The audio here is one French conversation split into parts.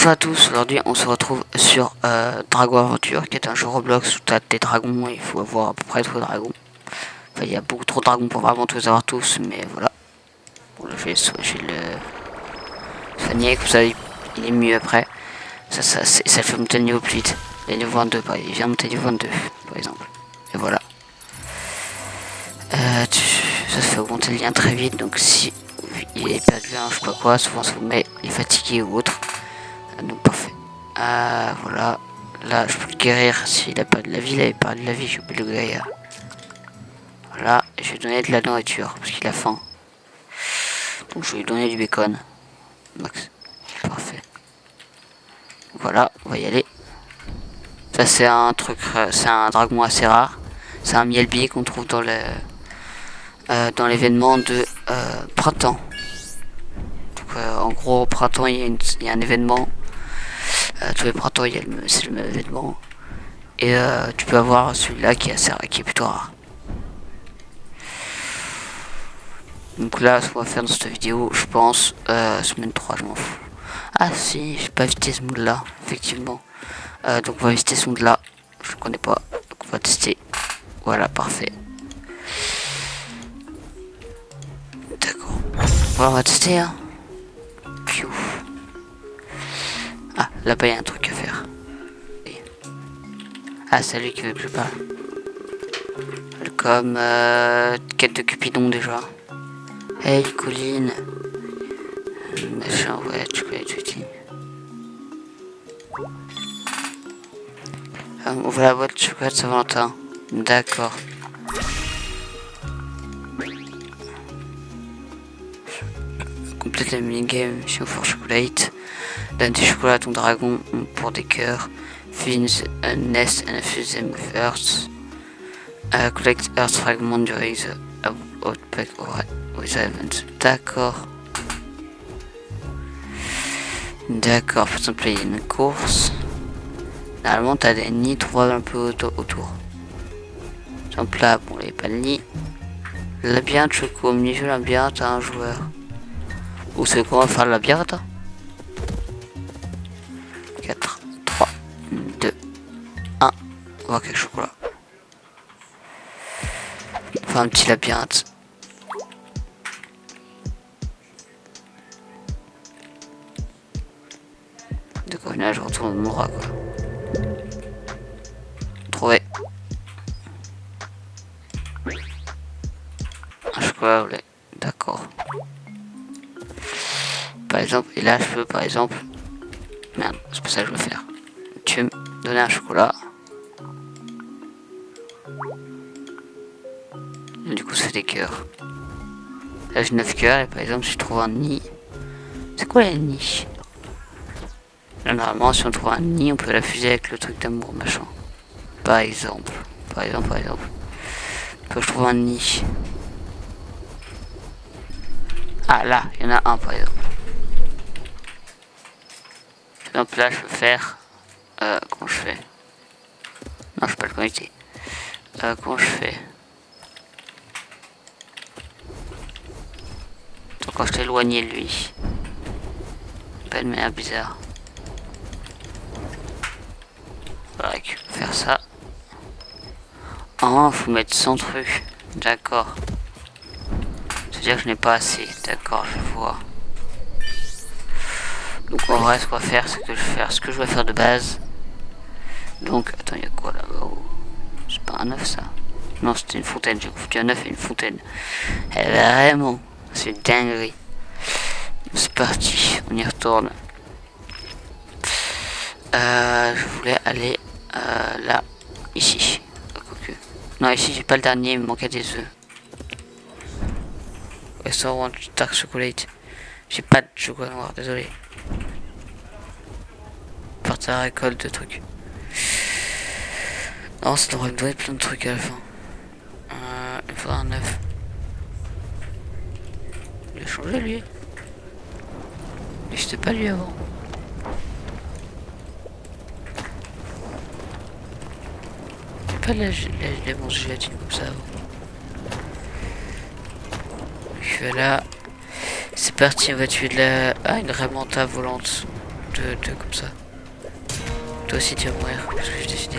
Bonjour à tous, aujourd'hui on se retrouve sur Dragon Aventure, qui est un jeu Roblox où tu as des dragons et il faut avoir à peu près trop de dragons. Enfin, il y a beaucoup trop de dragons pour vraiment tous les avoir tous, mais voilà. Bon, là, je vais le soigner, comme ça il est mieux après. Ça fait monter le niveau plus vite. Les niveau 22, par exemple. Il vient de monter niveau 22, par exemple. Et voilà. Ça fait augmenter le lien très vite, donc si il est perdu, hein, je sais pas quoi, souvent ça vous met il est fatigué ou autre. Donc parfait. Voilà. Là, je peux le guérir s'il a pas de la vie. Il avait pas de la vie, je peux le guérir. Voilà. Et je vais lui donner de la nourriture parce qu'il a faim. Donc je vais lui donner du bacon. Max. Parfait. Voilà, on va y aller. Ça, c'est un truc. C'est un dragon assez rare. C'est un mielbi qu'on trouve dans dans l'événement de printemps. Donc, en gros, au printemps, il y a un événement. Tous les printemps, c'est le même événement. Et tu peux avoir celui-là qui est plutôt rare. Donc là, ce qu'on va faire dans cette vidéo, je pense, semaine 3, je m'en fous. Ah si, j'ai pas visité ce monde là, effectivement. Donc on va visiter ce monde là, je connais pas, donc on va tester. Voilà, parfait. D'accord. Voilà, on va tester, hein. Piou. Ah, là-bas, il y a un truc à faire. Ah, c'est lui qui veut que je parle. Comme quête de Cupidon déjà. Hey, Colline. Machin, ouais, tu connais tout. Ouvre la boîte de chocolat de Saint-Valentin. D'accord. Complète la minigame Mission for Chocolate. Donne des chocolats à ton dragon pour des cœurs. Find a nest and fuse them with earth. Collect earth fragments during the outback with events. D'accord. D'accord, par exemple, il y a une course. Normalement, t'as des nids trouvables un peu autour. Par exemple, là, bon, il n'y a pas de nid. Labyrinthe choco, au mini-jeu labyrinthe à un joueur. Ou c'est quoi, on va faire le labyrinthe? 4, 3, 2, 1. On va voir quelque chocolat. Enfin, un petit labyrinthe. D'accord, là, je retourne au Mora, quoi. Trouvé. Un chocolat au lait. D'accord. Par exemple, et là, je peux, par exemple... Merde, c'est pas ça que je veux faire. Tu veux me donner un chocolat. Et du coup, ça fait des cœurs. Là, j'ai 9 cœurs, et par exemple, si je trouve un nid... C'est quoi les nids? Là, normalement, si on trouve un nid, on peut la fuser avec le truc d'amour, machin. Par exemple. Par exemple. Faut que je trouve un nid. Ah, là, il y en a un, par exemple. Donc là, je peux faire... comment je fais? Non, je peux pas le connecter. Comment je fais? Donc quand je t'éloigne de lui. Pas de manière bizarre. Voilà, faire ça. Oh, faut mettre 100 trucs. D'accord. C'est-à-dire que je n'ai pas assez. D'accord, je vois. Donc en vrai, ce qu'on va faire, c'est que je vais faire ce que je vais faire de base. Donc, attends, il y a quoi là-bas? C'est pas un œuf ça? Non, c'était une fontaine. J'ai foutu un œuf et une fontaine. Vraiment, c'est une dinguerie. C'est parti, on y retourne. Je voulais aller là, ici. Non, ici j'ai pas le dernier, il me manquait des œufs. Restaurant Dark Chocolate. J'ai pas de chocolat noir, désolé. Partir à la récolte de trucs. Non, ça devrait me donner plein de trucs à la fin. Il faudra un œuf. Il a changé lui. Mais j'étais pas lui avant. Pas la gélatine comme ça avant. Voilà. C'est parti, on va tuer de la... Ah, une ramanta volante. comme ça. Toi aussi tu vas mourir, parce que j'ai décidé.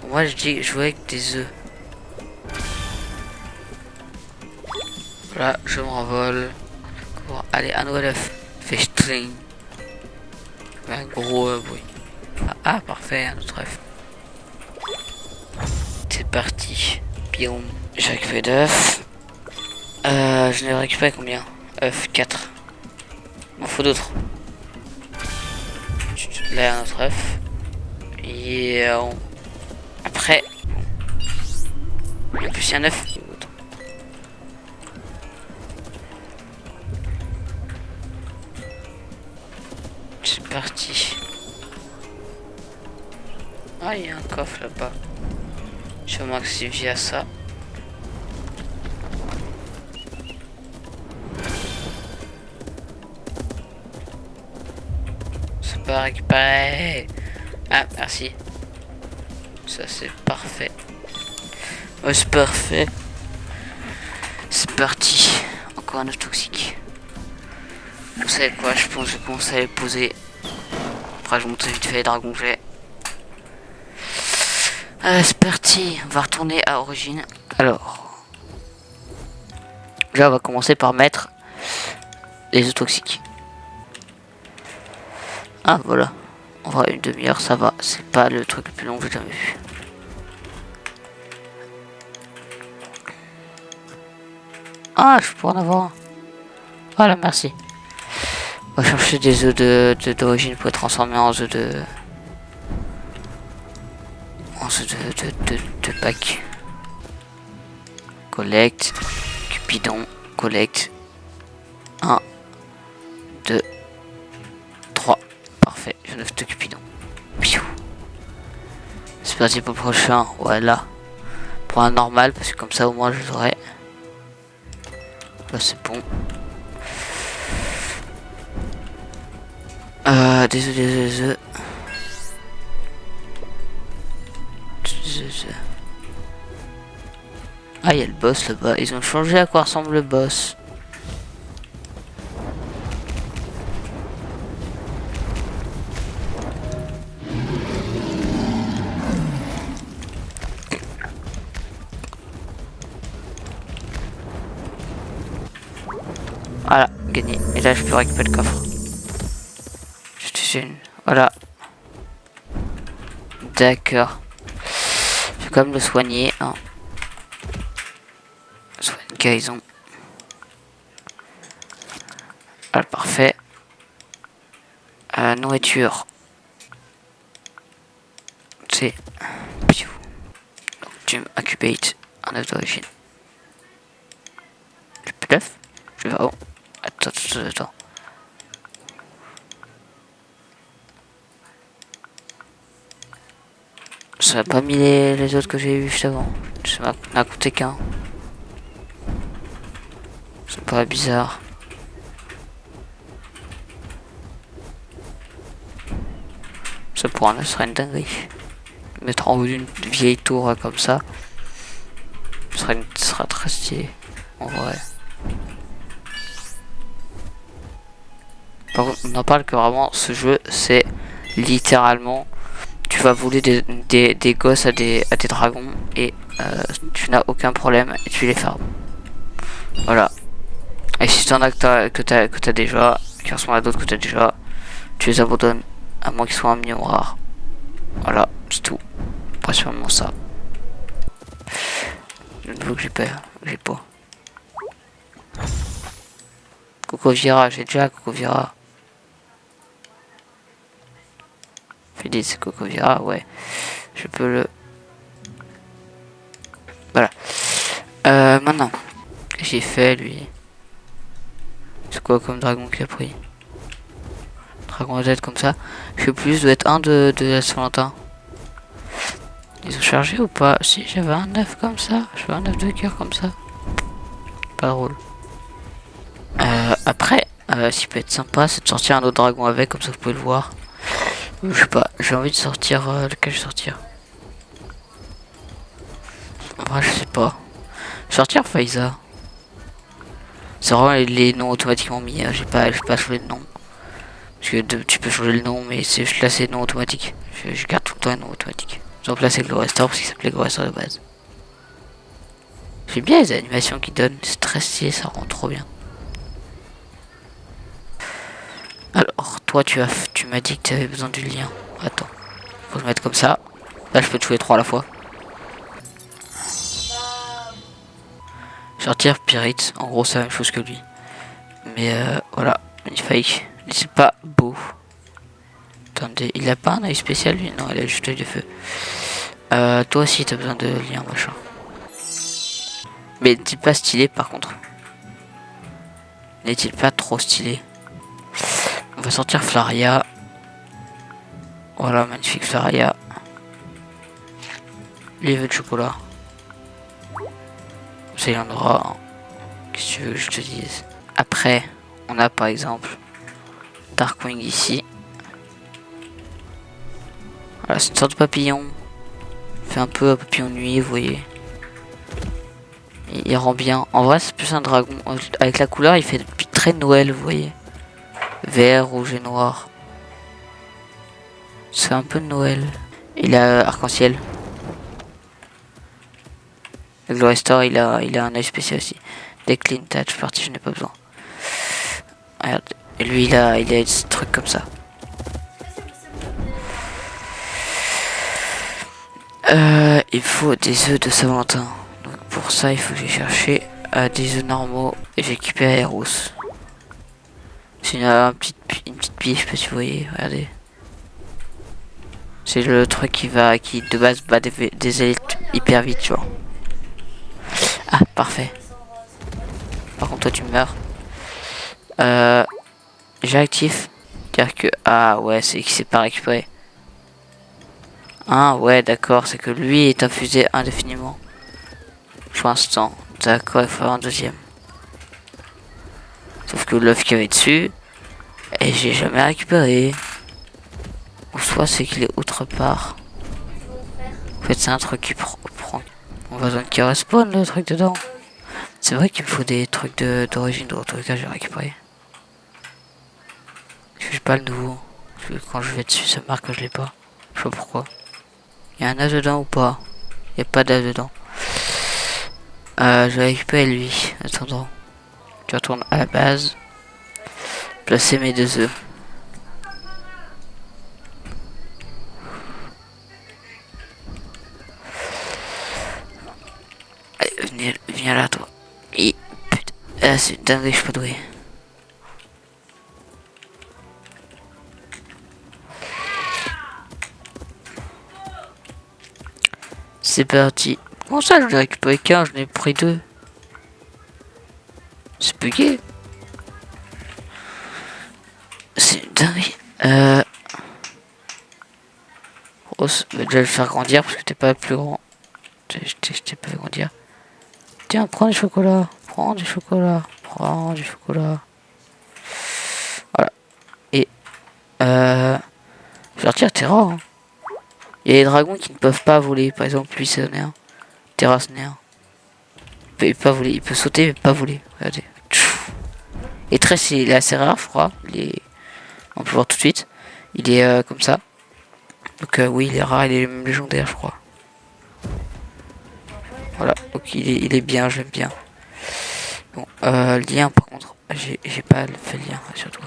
Moi je dis jouer avec des œufs. Voilà, je m'envole. Bon, allez, un nouvel œuf. Festring. Un gros bruit. Ah, parfait, un autre œuf. C'est parti. Biome. J'ai récupéré d'œufs. Je n'ai récupéré combien? œufs 4. Il m'en faut d'autres. Là, un autre œuf. Et après, en plus il y a un œuf. C'est parti. Ah, il y a un coffre là-bas. Je vais m'accéder à ça. C'est pas récupéré. Ah, merci. Ça, c'est parfait. Ouais, c'est parfait. C'est parti. Encore un œuf toxique. Vous savez quoi, je pense que je vais commencer à les poser. Après, je monte vite fait les dragons que j'ai. C'est parti. On va retourner à origine. Alors. Là, on va commencer par mettre les œufs toxiques. Ah, voilà. On va une demi-heure, ça va. C'est pas le truc le plus long que j'ai jamais vu. Ah, je peux en avoir un. Voilà, merci. On va chercher des œufs d'origine pour les transformer en œufs de pack. Collecte. Cupidon. Collecte. 1, 2, 3. Parfait. J'ai 9 de Cupidon. C'est parti pour le prochain. Voilà. Pour un normal, parce que comme ça au moins je l'aurai. Là c'est bon. Des œufs. Ah, il y a le boss là-bas. Ils ont changé à quoi ressemble le boss. Voilà, gagné. Et là, je peux récupérer le coffre. Voilà. D'accord. Je vais quand même le soigner. Hein. Soigne guérison. Voilà, parfait. Nourriture. C'est. Donc, tu incubate un œuf d'origine. J'ai plus d'œuf. Je vais. Oh. Attends. Ça n'a pas mis les autres que j'ai eu juste avant. Ça m'a coûté qu'un. C'est pas bizarre. Ça pour un serait une dinguerie. Mettre en haut d'une vieille tour comme ça. Ce sera très stylé. En vrai. Par contre, on en parle que vraiment ce jeu c'est littéralement tu vas voler des gosses à des dragons et tu n'as aucun problème et tu les farmes. Voilà. Et si t'en as que t'as déjà, qui ressemblent à d'autres que t'as déjà, tu les abandonnes à moins qu'ils soient un million rare. Voilà, c'est tout. Principalement ça. Le nouveau que j'ai pas. Cocovira, j'ai déjà Cocovira. Félix, c'est Cocovira, ouais. Je peux le. Voilà. Maintenant. J'ai fait lui. C'est quoi comme dragon qu'il a pris? Dragon à tête comme ça. Je sais plus, doit être un de la Saint-Valentin. Ils ont chargé ou pas? Si j'avais un œuf comme ça. J'avais un œuf de cœur comme ça. Pas drôle. Après, ce qui peut être sympa, c'est de sortir un autre dragon avec, comme ça vous pouvez le voir. Je sais pas, j'ai envie de sortir. Lequel je vais sortir? En vrai, je sais pas. Sortir Faiza. C'est vraiment les noms automatiquement mis. J'ai pas choisi de nom. Parce que tu peux changer le nom, mais c'est juste là c'est nom automatique. Je garde tout le temps un nom automatique. Exemple là c'est Glow Restore parce qu'il s'appelait Glow Restore de base. J'aime bien les animations qu'ils donnent, c'est très stylé, ça rend trop bien. Alors toi tu m'as dit que tu avais besoin du lien. Attends, faut se mettre comme ça. Là je peux tuer 3 à la fois. Sortir Pirate, en gros c'est la même chose que lui. Mais voilà, magnifique. C'est pas beau. Attendez, il a pas un œil spécial lui? Non, il a juste l'œil de feu. Toi aussi t'as besoin de lien machin. Mais n'est-il pas stylé par contre? N'est-il pas trop stylé? On va sortir Flaria. Voilà, magnifique Flaria. Lui veut de chocolat. Ça il en aura. Hein. Qu'est-ce que tu veux que je te dise? Après, on a par exemple Darkwing ici. Voilà, c'est une sorte de papillon. Il fait un peu un papillon nuit, vous voyez. Il rend bien. En vrai, c'est plus un dragon. Avec la couleur, il fait très Noël, vous voyez. Vert, rouge et noir. C'est un peu Noël. Il a arc-en-ciel. Le Glory Store, il a un œil spécial aussi. Décline, touch, partie, je n'ai pas besoin. Regarde. Et lui, il a des trucs comme ça. Il faut des œufs de Saint-Valentin. Donc pour ça, il faut que j'ai cherché des œufs normaux et j'ai récupéré Eros. C'est une petite pige, je sais pas si vous voyez, regardez. C'est le truc qui de base bat des élites hyper vite, tu vois. Ah, parfait. Par contre, toi, tu meurs. J'active. C'est-à-dire que, ah ouais, c'est qu'il s'est pas récupéré. Ah ouais, d'accord, c'est que lui est infusé indéfiniment. Pour l'instant, d'accord, il faut avoir un deuxième. Sauf que l'œuf qui avait dessus, et j'ai jamais récupéré. Ou soit c'est qu'il est autre part. En fait, c'est un truc qui prend. On va besoin qu'il respawn le truc dedans. C'est vrai qu'il me faut des trucs d'origine, dans tous les cas, j'ai récupéré. Parce que j'ai pas le nouveau. Parce que quand je vais dessus, ça marque que je l'ai pas. Je sais pas pourquoi. Il y a un œuf dedans ou pas? Il n'y a pas d'œuf dedans. Je vais récupérer lui. Attends. Je retourne à la base. Placer mes 2 œufs. Allez, viens là, toi. Et putain. Ah, c'est dingue, je suis pas doué. C'est parti. Comment ça, je l'ai récupéré qu'un, je n'ai pris 2. C'est bugué. C'est dingue. Rose, va déjà le faire grandir parce que t'es pas plus grand. Je t'ai pas fait grandir. Tiens, prends du chocolat. Prends du chocolat. Prends du chocolat. Voilà. Et je vais retirer Terra. Hein. Il y a des dragons qui ne peuvent pas voler. Par exemple, lui, c'est un. Terra, c'est un. Il peut pas voler. Il peut sauter, mais pas voler. Regardez. Et Tress, il est assez rare, je crois. On peut voir tout de suite. Il est comme ça. Donc oui, il est rare, il est même légendaire, je crois. Voilà, donc il est bien, j'aime bien. Bon, lien par contre, j'ai pas fait le lien, surtout.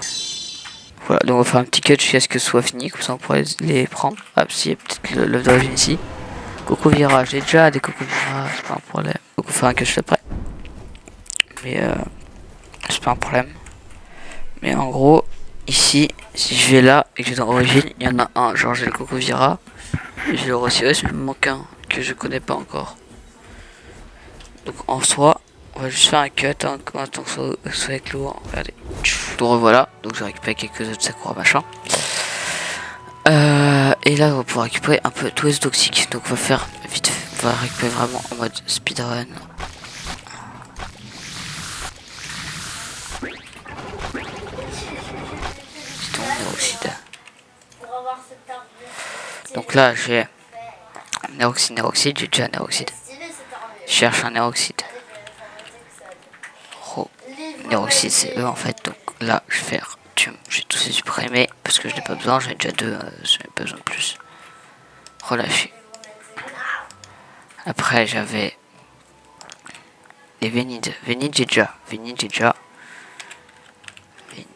Voilà, donc on va faire un petit cut jusqu'à ce que ce soit fini, comme ça on pourrait les prendre. Ah, si, il y a peut-être l'œuf d'origine ici. Coco Vira, j'ai déjà des Coco Vira, c'est pas un problème. Donc on va faire un cut juste après. Mais c'est pas un problème. Mais en gros, ici, si je vais là et que j'ai dans origine, il y en a un, genre j'ai le Coco Vira, j'ai le Rossius, mais il me manque un que je connais pas encore. Donc en soi, on va juste faire un cut hein, quand on soit avec l'eau. Regardez. Donc revoilà. Donc j'ai récupéré quelques œufs de Sakura machin. Et là on va pouvoir récupérer un peu tous les toxiques. Donc on va faire vite. On va récupérer vraiment en mode speedrun. C'est ton néoxyde. Donc là j'ai néoxyde, j'ai déjà un néoxyde. Je cherche un néoxyde. Néoxyde c'est eux en fait, donc là je vais faire l'amertume. J'ai tous les supprimés parce que je n'ai pas besoin, j'en ai déjà deux, je n'ai pas besoin de plus. Relâcher. Après j'avais les Vénides. Vénides j'ai déjà. Vénides j'ai déjà. Vénide.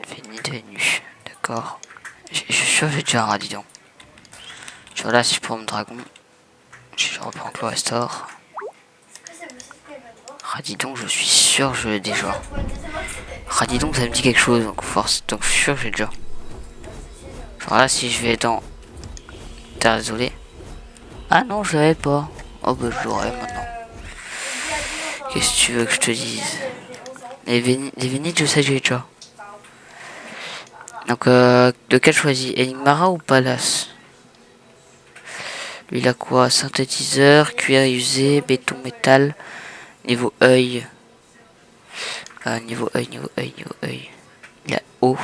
Vénide Vénus. D'accord. Je suis sûr que j'ai déjà un radidon. Voilà, si je prends mon dragon. Si je reprends Clorestor. Radidon, je suis sûr que je l'ai déjà. Radidon, ça me dit quelque chose, donc force. Donc je suis sûr que j'ai déjà. Genre là, si je vais dans Terre désolé. Ah non, je l'avais pas. Oh bah je l'aurai maintenant. Qu'est-ce que tu veux que je te dise? Les Vénites, je sais que j'ai déjà. Donc, lequel choisis? Enigmara ou Palace? Lui, il a quoi? Synthétiseur, cuir usé, béton, métal. Niveau œil. Niveau œil. Il a eau.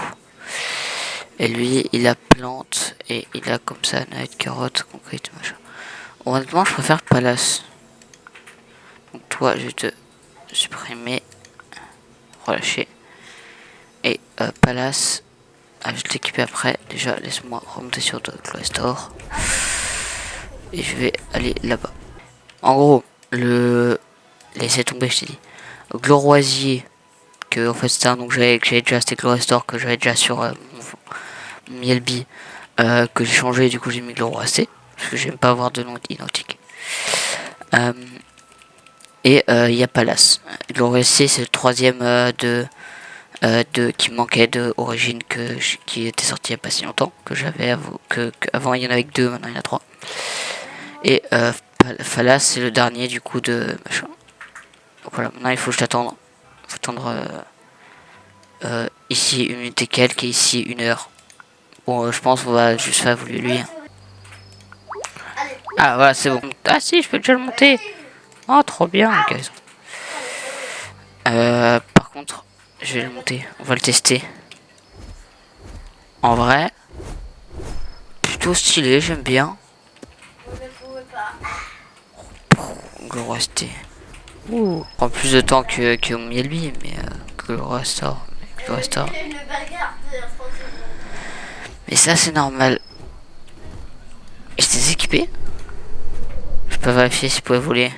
Et lui, il a plante. Et il a comme ça, navette, carotte, concrète, machin. Honnêtement, je préfère Palace. Donc, toi, je vais te supprimer. Relâcher. Et Palace. Je vais t'équiper après. Déjà, laisse-moi remonter sur Clorestor. Et je vais aller là-bas. En gros, laissez tomber, je t'ai dit. Gloroisier, que en fait c'était un nom que j'avais déjà, c'était Clorestor, que j'avais déjà sur mon Mielby, que j'ai changé, du coup j'ai mis Gloroacé, parce que j'aime pas avoir de nom identique. Et il y a Palace. Gloroacé, c'est le troisième qui manquait d'origine, qui était sorti il n'y a pas si longtemps, que j'avais, avant il y en avait que deux, maintenant il y en a trois. Et Phalas, c'est le dernier du coup de machin. Donc voilà, maintenant il faut que je t'attende. Il faut attendre ici une minute et quelques et ici 1 heure. Bon, je pense qu'on va juste faire évoluer lui. Ah voilà, c'est bon. Ah si, je peux déjà le monter. Oh, trop bien, les gars. Par contre, je vais le monter. On va le tester. En vrai, plutôt stylé, j'aime bien. Glorosité. Ouh, prend plus de temps que Mielby, mais Glorostor. Mais ça, c'est normal. Et j'étais équipé? Je peux vérifier s'il pouvait voler.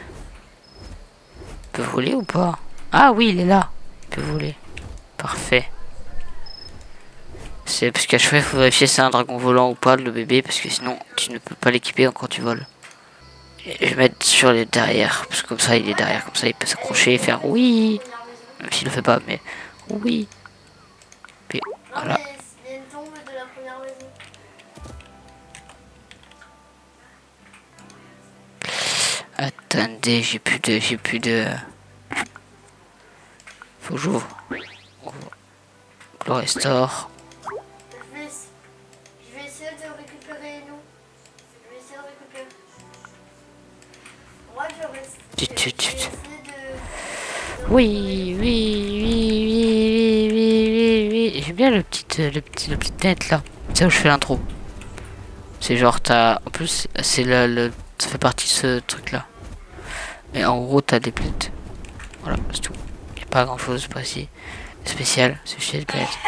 Il peut voler ou pas? Ah oui, il est là. Il peut voler. Parfait. C'est parce qu'à chaque fois, il faut vérifier si c'est un dragon volant ou pas, le bébé, parce que sinon, tu ne peux pas l'équiper quand tu voles. Et je vais mettre sur les derrière, parce que comme ça, il est derrière, comme ça, il peut s'accrocher et faire oui. Même s'il le fait pas, mais oui. Puis, voilà. Attendez, j'ai plus de. Faut que j'ouvre. Clorestor. Je vais essayer de récupérer nous. Je vais essayer de récupérer. Moi, je vais essayer de... Oui. J'aime bien le petit net là. C'est où je fais l'intro. C'est genre t'as. En plus, c'est ça fait partie de ce truc là. Et en gros, t'as des planètes. Voilà, c'est tout. Il n'y a pas grand chose précis. Spécial, c'est chez les planètes.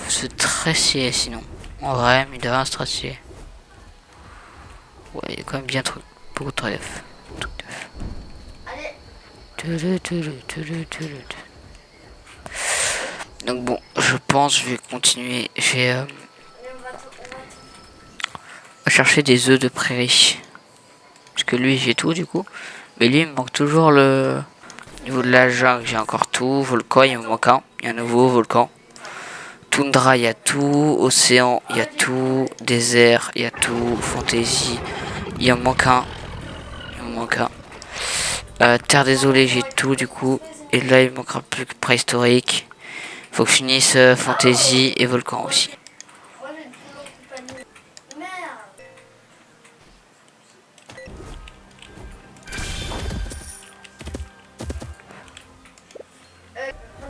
C'est très stylé sinon. En vrai, mais de rien, c'est très stylé. Ouais, il y a quand même bien beaucoup de trèfles. Donc bon, je pense je vais continuer. Je vais chercher des œufs de prairie. Parce que lui, j'ai tout du coup. Mais lui, il me manque toujours le niveau de la jungle. J'ai encore tout. Volcan, il me manque un. Il y a un nouveau volcan. Toundra, il y a tout. Océan, il y a tout. Désert, il y a tout. Fantasy, il en manque un. Terre désolée, j'ai tout du coup. Et là, il manquera plus que préhistorique. Faut que je finisse fantasy et volcan aussi.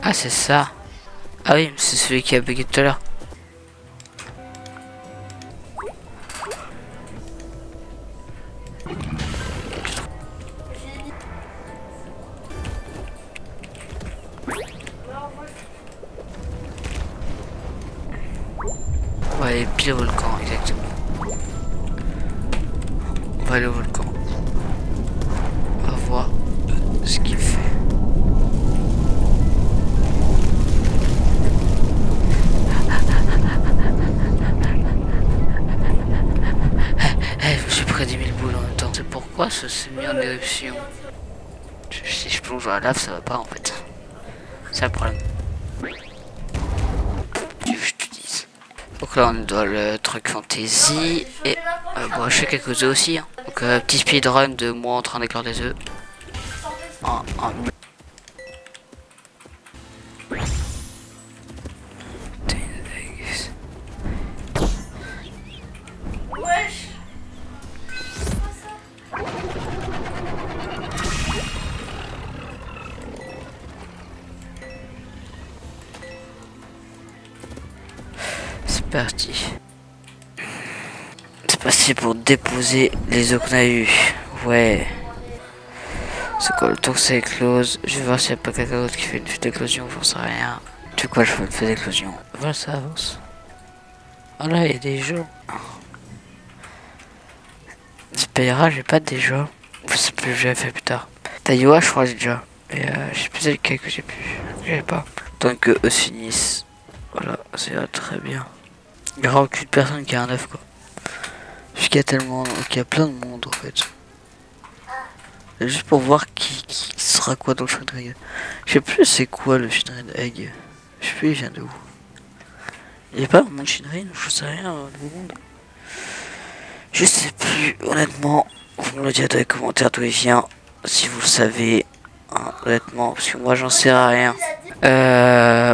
Ah, c'est ça. Ah oui, c'est celui qui a bugué tout à l'heure. va aller pile au volcan, exactement. On va aller au volcan. On va voir ce qu'il fait. Je me suis pris 10 000 boules en même temps. C'est pourquoi ça s'est mis en éruption. Si je plonge dans la lave, ça va pas en fait. C'est le problème. Je te dis. Donc là, on est dans le truc fantasy. Et bon, je fais quelques œufs aussi. Hein. Donc, petit speedrun de moi en train d'éclore des œufs. Wesh. C'est parti. C'est parti pour déposer les œufs qu'on a eu. Ouais. C'est quoi le temps que ça éclose? Je vais voir s'il n'y a pas quelqu'un d'autre qui fait une fête d'éclosion, j'en sais rien. Tu sais quoi, je fais une fête d'éclosion. Voilà, ça avance. Oh là, il y a des gens. Ça payera, j'ai pas déjà. Je sais plus, j'avais fait plus tard. Taïwa, je crois, j'ai déjà. Et je sais plus lequel que j'ai plus. J'avais pas. Tant que eux se finissent. Voilà, ça ira très bien. Il n'y aura aucune personne qui a un œuf, quoi. Parce qu'il y a tellement. Qu'il y a plein de monde, en fait. Juste pour voir qui sera quoi dans le Shrine Egg. Je sais plus c'est quoi le Shrine Egg. Je sais plus il vient de où. Il n'y a pas vraiment de Shrine, je sais rien le monde. Je sais plus, honnêtement. Vous me le dites dans les commentaires d'où il vient. Si vous le savez. Hein, honnêtement, parce que moi j'en sais rien.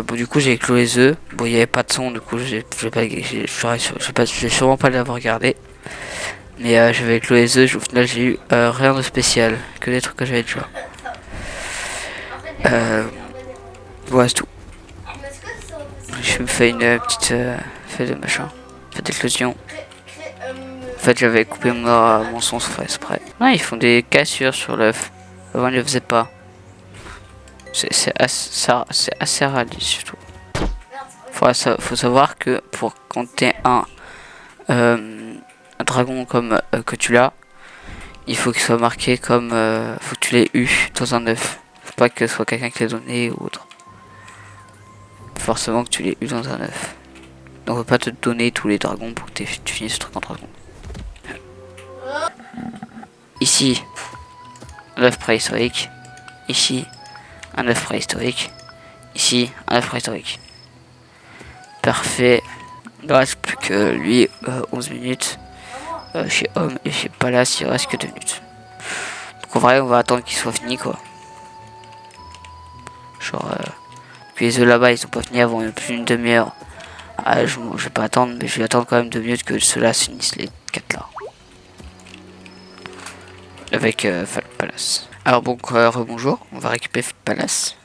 Bon du coup j'ai éclos les œufs. Bon il n'y avait pas de son, du coup je vais sûrement pas l'avoir regardé. Mais j'avais éclos les œufs, au final j'ai eu rien de spécial. Que des trucs que j'avais déjà. Voilà c'est tout. Je me fais une petite fête de machin. Fête d'éclosion. En fait j'avais coupé mon son sans faire exprès. Non ils font des cassures sur l'œuf. Avant ils ne le faisaient pas. C'est assez réaliste surtout. Faut savoir que pour compter un dragon comme que tu l'as, il faut qu'il soit marqué comme faut que tu l'aies eu dans un œuf. Faut pas que ce soit quelqu'un qui l'a donné ou autre. Forcément que tu l'aies eu dans un œuf. Donc on peut pas te donner tous les dragons pour que tu finisses ce truc en dragon. Ici, l'œuf préhistorique. Ici, un œuf préhistorique. Ici, un œuf préhistorique. Parfait. Il ne reste plus que lui 11 minutes. Chez Homme et chez Palace, il reste que 2 minutes. Donc en vrai, on va attendre qu'il soit fini quoi. Genre, les œufs là-bas, ils sont pas finis avant plus d'une demi-heure. Ah, je vais pas attendre, mais je vais attendre quand même 2 minutes que ceux-là finissent les 4 là. Avec Palace. Alors bon, rebonjour, on va récupérer Palace.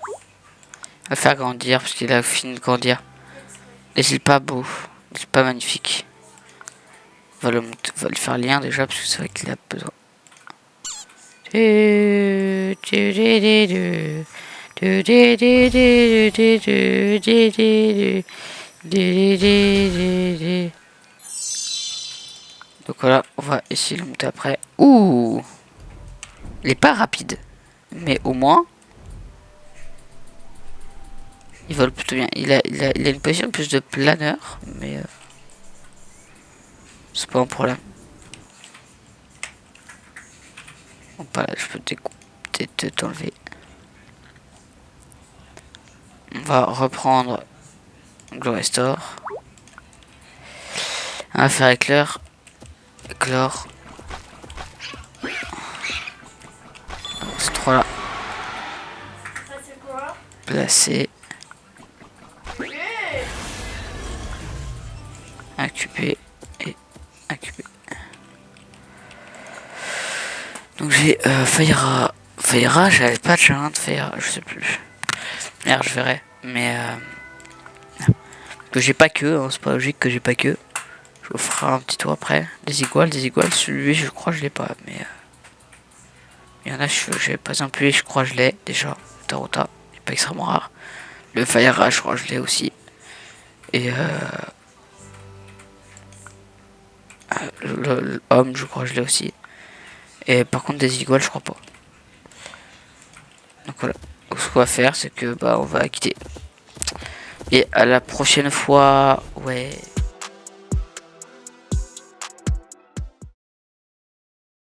On va faire grandir parce qu'il a fini de grandir. Et c'est pas beau, c'est pas magnifique. On va le faire lien déjà parce que c'est vrai qu'il a besoin. Donc voilà, on va essayer de le monter après. Ouh, il est pas rapide, mais au moins il vole plutôt bien. Il a une position plus de planeur, mais c'est pas un problème. Bon, voilà, je peux peut-être t'enlever. On va reprendre Glow Restore. On va faire éclore. Ces trois là. Placer. Occuper et occuper. Donc j'ai Fayra, j'avais pas de challenge de Fayra, je sais plus. Merde, je verrai. Mais que j'ai pas que, hein, c'est pas logique que j'ai pas que. Je vous ferai un petit tour après. Des iguales, celui je crois que je l'ai pas, mais il y en a j'ai par exemple lui je crois que je l'ai déjà. Tarota, il est pas extrêmement rare. Le Fayra je crois que je l'ai aussi. Et L'homme, je crois, je l'ai aussi. Et par contre, des iguales, je crois pas. Donc voilà. Donc, ce qu'on va faire, c'est que bah on va quitter. Et à la prochaine fois, ouais.